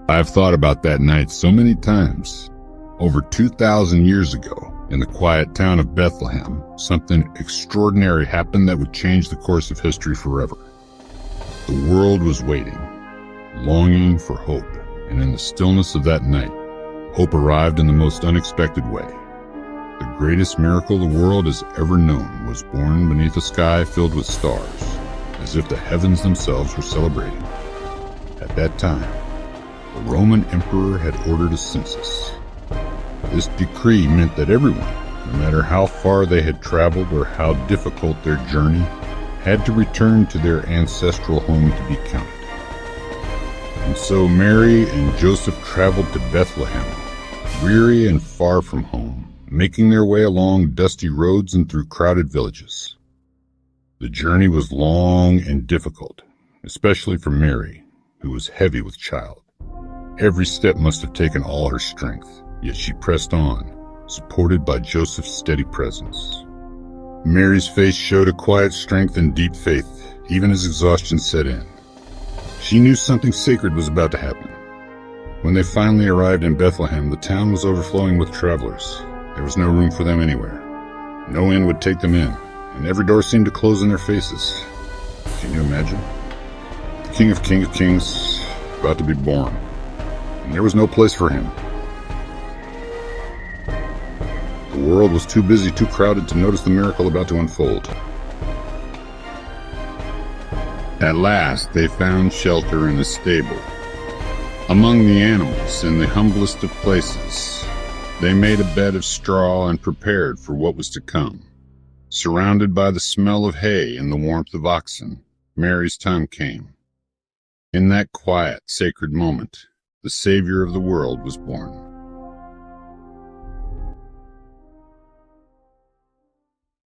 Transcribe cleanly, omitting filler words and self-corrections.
I've thought about that night so many times. Over 2,000 years ago, in the quiet town of Bethlehem, something extraordinary happened that would change the course of history forever. The world was waiting, longing for hope, and in the stillness of that night, hope arrived in the most unexpected way. The greatest miracle the world has ever known was born beneath a sky filled with stars, as if the heavens themselves were celebrating. At that time, the Roman emperor had ordered a census. This decree meant that everyone, no matter how far they had traveled or how difficult their journey, had to return to their ancestral home to be counted. And so Mary and Joseph traveled to Bethlehem, weary and far from home, making their way along dusty roads and through crowded villages. The journey was long and difficult, especially for Mary, who was heavy with child. Every step must have taken all her strength, yet she pressed on, supported by Joseph's steady presence. Mary's face showed a quiet strength and deep faith, even as exhaustion set in. She knew something sacred was about to happen. When they finally arrived in Bethlehem, the town was overflowing with travelers. There was no room for them anywhere. No inn would take them in, and every door seemed to close in their faces. Can you imagine? The King of Kings about to be born, and there was no place for him. The world was too busy, too crowded to notice the miracle about to unfold. At last, they found shelter in a stable. Among the animals, in the humblest of places, they made a bed of straw and prepared for what was to come. Surrounded by the smell of hay and the warmth of oxen, Mary's time came. In that quiet, sacred moment, the Savior of the world was born.